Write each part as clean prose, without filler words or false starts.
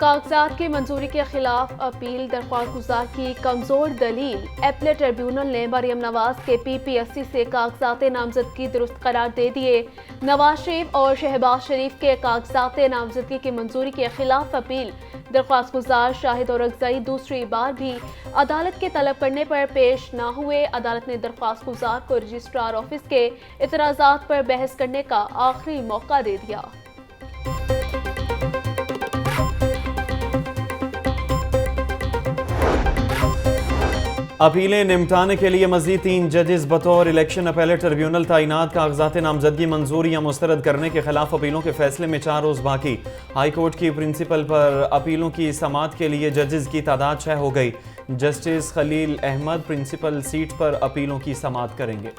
कागजात की मंजूरी के खिलाफ अपील दरख्वास्त गुजार की कमजोर दलील। एपलेट ट्रिब्यूनल ने मरियम नवाज के PPSC से कागजात नामजदगी दुरुस्त करार दे दिए। नवाज शरीफ और शहबाज शरीफ के कागजात नामजदगी की मंजूरी के खिलाफ अपील। दरख्वास्त गुजार शाहिद और अगजई दूसरी बार भी अदालत के तलब करने पर पेश न हुए। अदालत ने दरख्वास्त गुजार को रजिस्ट्रार ऑफिस के इतराजात पर बहस करने का आखिरी मौका दे दिया। अपीलें निपटाने के लिए मजीद 3 जजेस बतौर इलेक्शन अपीलेट ट्रिब्यूनल तैनात। कागजात नामजदगी मंजूर या मुस्तरद करने के खिलाफ अपीलों के फैसले में 4 रोज बाकी। हाई कोर्ट की प्रिंसिपल पर अपीलों की समाअत के लिए जजेस की तादाद 6 हो गई। Justice Khalil Ahmad principal seat पर अपीलों की समाअत करेंगे।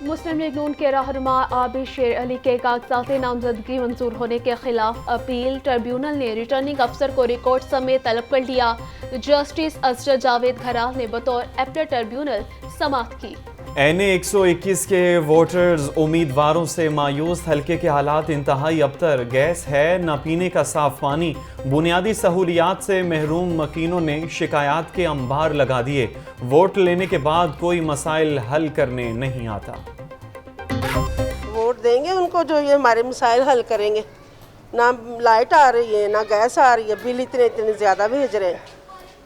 मुस्लिम लीग नून के रहनुमा आबिद शेर अली के कागजात नामजदगी मंजूर होने के खिलाफ अपील। ट्रिब्यूनल ने रिटर्निंग अफसर को रिकॉर्ड समेत तलब कर लिया। जस्टिस असजद जावेद घराल ने बतौर एपलेट ट्रिब्यूनल समाअत की। NA 121 के वोटर्स उम्मीदवारों से मायूस। हल्के के हालात इंतहाई अबतर। गैस है न पीने का साफ पानी। बुनियादी सहूलियात से महरूम मकीनों ने शिकायत के अंबार लगा दिए। वोट लेने के बाद कोई मसाइल हल करने नहीं आता। वोट देंगे उनको जो ये हमारे मसाइल हल करेंगे। ना लाइट आ रही है ना गैस आ रही है, बिल इतने इतने ज़्यादा भेज रहे हैं,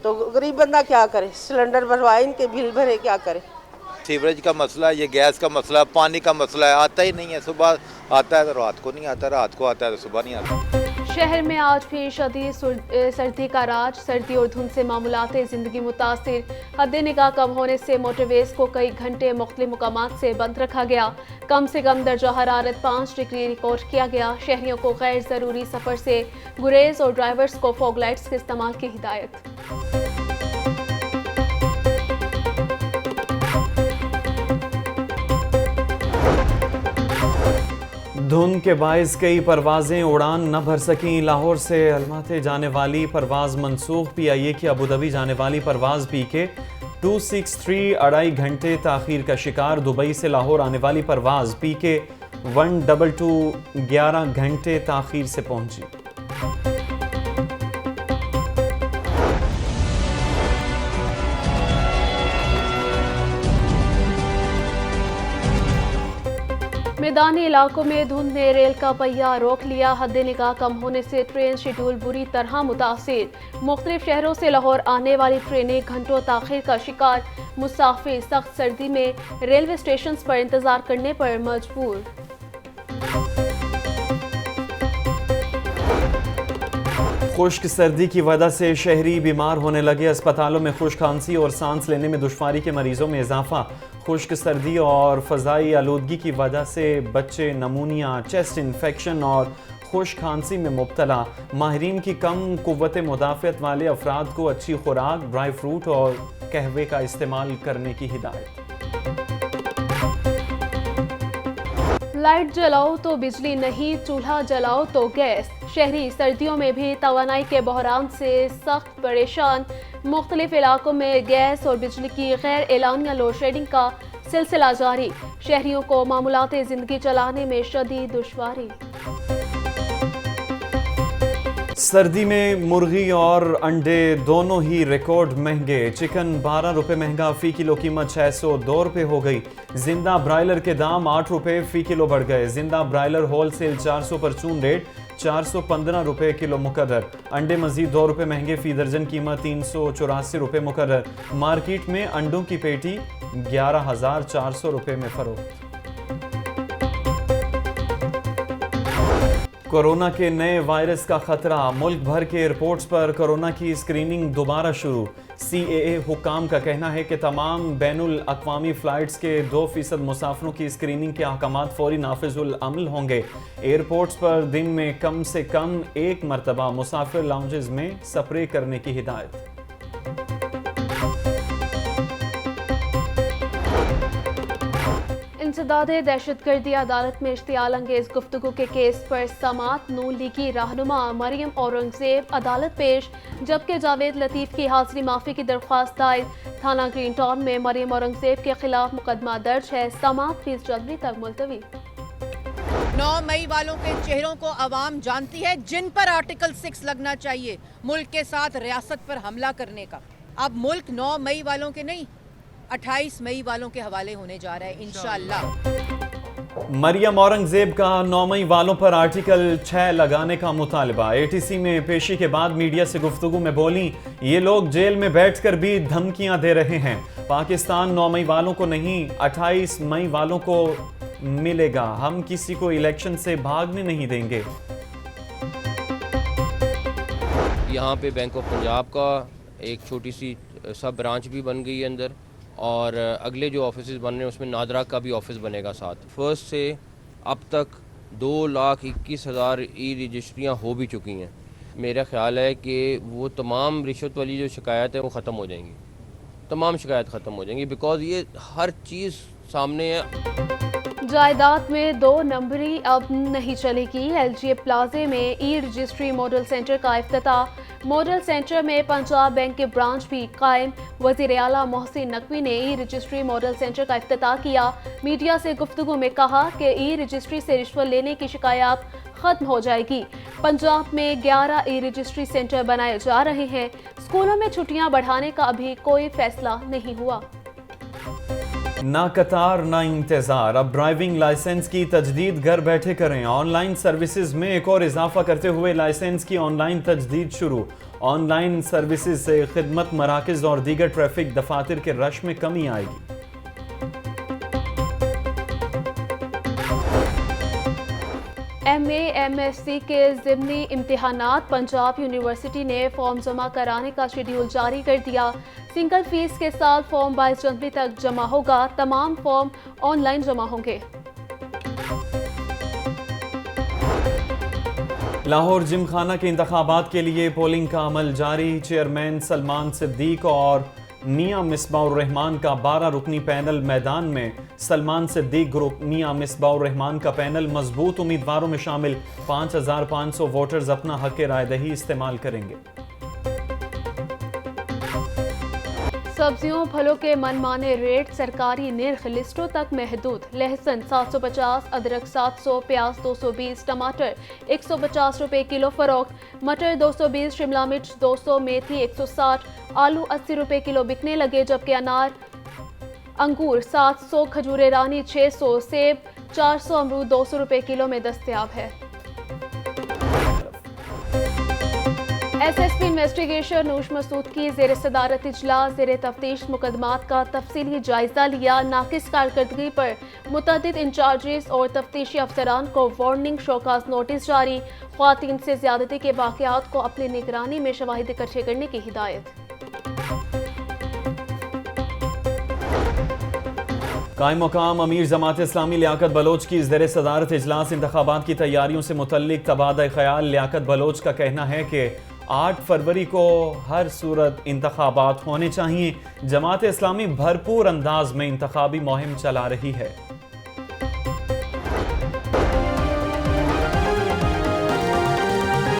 तो गरीब बंदा क्या करे? सिलेंडर भरवाए, इनके बिल भरे, क्या करे? सीवरेज का मसला, ये गैस का मसला, पानी का मसला है, आता ही नहीं है। सुबह आता है तो रात को नहीं आता, रात को आता है तो सुबह नहीं आता। शहर में आज भी शदीद सर्दी का राज। सर्दी और धुंध से मामूलात ज़िंदगी मुतासिर। हद निगाह कम होने से मोटरवेज को कई घंटे मुख्तलिफ मुकामात से बंद रखा गया। कम से कम दर्जा हरारत 5 डिग्री रिकॉर्ड किया गया। शहरियों को गैर ज़रूरी सफ़र से गुरेज और ड्राइवर्स को फॉग लाइट्स के इस्तेमाल की हिदायत। धुंध के बायस कई परवाजें उड़ान न भर सकीं। लाहौर से अलमाते जाने वाली परवाज मनसूख। PIA की अबूधाबी जाने वाली परवाज PK 263 अढ़ाई घंटे ताखीर का शिकार। दुबई से लाहौर आने वाली परवाज PK 122 11 घंटे ताखीर से पहुंची। मैदानी इलाकों में धुंध ने रेल का पहिया रोक लिया। हद निगाह कम होने से ट्रेन शेड्यूल बुरी तरह मुतासिर। मुख्तलिफ शहरों से लाहौर आने वाली ट्रेनें घंटों ताखीर का शिकार। मुसाफिर सख्त सर्दी में रेलवे स्टेशन पर इंतजार करने पर मजबूर। खुश्क सर्दी की वजह से शहरी बीमार होने लगे। अस्पतालों में खुश्क खांसी और सांस लेने में दुश्वारी के मरीजों में इजाफा। खुश्क सर्दी और फ़ज़ाई आलूदगी की वजह से बच्चे नमूनिया, चेस्ट इन्फेक्शन और खुश्क खांसी में मुब्तला। माहिरीन की कम कुव्वत मुदाफ़ियत वाले अफराद को अच्छी खुराक, ड्राई फ्रूट और कहवे का इस्तेमाल करने की हिदायत। लाइट जलाओ तो बिजली नहीं, चूल्हा जलाओ तो गैस। शहरी सर्दियों में भी तवानाई के बहरान से सख्त परेशान। मुख्तलिफ इलाकों में गैस और बिजली की गैर एलानिया लोड शेडिंग का सिलसिला जारी। शहरियों को मामूलात ज़िंदगी चलाने में शदीद दुश्वारी। सर्दी में मुर्गी और अंडे दोनों ही रिकॉर्ड महंगे। चिकन 12 रुपये महंगा, फ़ी किलो कीमत 602 रुपये हो गई। जिंदा ब्रायलर के दाम 8 रुपये फ़ी किलो बढ़ गए। जिंदा ब्रायलर होलसेल 400 परचून रेट 415 रुपये किलो मुकर्रर। अंडे मजीद 2 रुपये महंगे, फ़ी दर्जन कीमत 384 रुपये मुकर्रर। मार्केट में अंडों की पेटी 11,400 रुपये में फरोख्त। कोरोना के नए वायरस का खतरा। मुल्क भर के एयरपोर्ट्स पर कोरोना की स्क्रीनिंग दोबारा शुरू। CAA हुक्काम का कहना है कि तमाम बैनुल अक़वामी फ़्लाइट्स के 2% मुसाफिरों की स्क्रीनिंग के अहकामात फ़ौरी नाफिजुल अमल होंगे। एयरपोर्ट्स पर दिन में कम से कम 1 मरतबा मुसाफिर लाउंजेस में स्प्रे करने की हिदायत। इंसदादे दहशतगर्दी अदालत में इश्तियाल अंगेज गुफ्तगू के केस पर समाअत। नून लीगी रहनुमा मरियम औरंगजेब अदालत पेश, जबकि जावेद लतीफ़ की हाजिरी माफ़ी की दरख्वास्त दायर। थाना ग्रीन टाउन में मरियम औरंगजेब के खिलाफ मुकदमा दर्ज है। समाअत 20 जनवरी तक मुलतवी। 9 मई वालों के चेहरों को आवाम जानती है, जिन पर आर्टिकल 6 लगना चाहिए मुल्क के साथ रियासत पर हमला करने का। अब मुल्क 9 मई वालों के नहीं, 28 मई वालों के हवाले होने जा रहा है इंशाअल्लाह। मरियम औरंगजेब का 9 मई वालों पर आर्टिकल 6 लगाने का मुतालबा। एटीसी में पेशी के बाद मीडिया से गुफ्तगू में बोली, ये लोग जेल में बैठकर भी धमकियां दे रहे हैं। पाकिस्तान 9 मई वालों को नहीं, 28 मई वालों को मिलेगा। हम किसी को इलेक्शन से भागने नहीं देंगे। यहाँ पे बैंक ऑफ पंजाब का एक छोटी सी सब ब्रांच भी बन गई है अंदर, और अगले जो ऑफिस बन रहे हैं उसमें नादरा का भी ऑफिस बनेगा साथ। फर्स्ट से अब तक 2,21,000 ई रजिस्ट्रियाँ हो भी चुकी हैं। मेरा ख्याल है कि वो तमाम रिश्वत वाली जो शिकायत है वो ख़त्म हो जाएंगी, तमाम शिकायत ख़त्म हो जाएंगी, बिकॉज़ ये हर चीज़ सामने है। जायदाद में 2 नंबरी अब नहीं चलेगी। LGA प्लाजे में ई रजिस्ट्री मॉडल सेंटर का इफ्तिताह। मॉडल सेंटर में पंजाब बैंक के ब्रांच भी कायम। वज़ीर आला मोहसिन नकवी ने ई रजिस्ट्री मॉडल सेंटर का इफ्तिताह किया। मीडिया से गुफ्तगू में कहा कि ई रजिस्ट्री से रिश्वत लेने की शिकायत खत्म हो जाएगी। पंजाब में 11 ई रजिस्ट्री सेंटर बनाए जा रहे हैं। स्कूलों में छुट्टियां बढ़ाने का अभी कोई फैसला नहीं हुआ। ना कतार ना इंतजार, अब ड्राइविंग लाइसेंस की तजदीद घर बैठे करें। ऑनलाइन सर्विसेज में एक और इजाफा करते हुए लाइसेंस की ऑनलाइन तजदीद शुरू। ऑनलाइन सर्विसेज से खिदमत मराकज़ और दीगर ट्रैफिक दफातर के रश में कमी आएगी। MA MSc के ज़िमनी इम्तिहानात। पंजाब यूनिवर्सिटी ने फॉर्म जमा कराने का शेड्यूल जारी कर दिया। सिंगल फीस के साथ फॉर्म 22 जनवरी तक जमा होगा। तमाम फॉर्म ऑनलाइन जमा होंगे। लाहौर जिमखाना के इंतखाबात के लिए पोलिंग का अमल जारी। चेयरमैन सलमान सिद्दीक और मियां मिसबाउर रहमान का 12 रुकनी पैनल मैदान में। सलमान सिद्दीक ग्रुप, मियां मिसबाउर रहमान का पैनल। मजबूत उम्मीदवारों में शामिल 5,500 वोटर्स अपना हक राय दही इस्तेमाल करेंगे। सब्जियों फलों के मनमाने रेट, सरकारी निर्ख लिस्टों तक महदूद। लहसुन 750, अदरक 700, प्याज 220, टमाटर 150 रुपए किलो फरोख्त। मटर 220, शिमला मिर्च 200, मेथी 160, आलू 80 रुपए किलो बिकने लगे। जबकि अनार, अंगूर 700, खजूर रानी 600, सेब 400, अमरूद 200 रुपए किलो में दस्तयाब है। SSP इन्वेस्टिगेशन नूश मसूद की ज़ेर सदारत इजलास। ज़ेर तफ्तीश मुकदमात का तफसीली जायजा लिया। नाकिस कारकर्दगी पर मुतअद्दिद इंचार्जेस और तफ्तीशी अफसरान को वार्निंग, शोकाज नोटिस जारी। ख्वातीन से ज्यादती के वाक़यात को अपनी निगरानी में शवाहिद इकट्ठे करने की हिदायत। कायम मकाम अमीर जमात इस्लामी लियाकत बलोच की ज़ेर सदारत इजलास इंतखाबात की तैयारियों से मुतल्लिक तबादला ख्याल। लियाकत बलोच का कहना है कि 8 फरवरी को हर सूरत इंतखाबात होने चाहिए। जमात इस्लामी भरपूर अंदाज में इंतखाबी मुहिम चला रही है।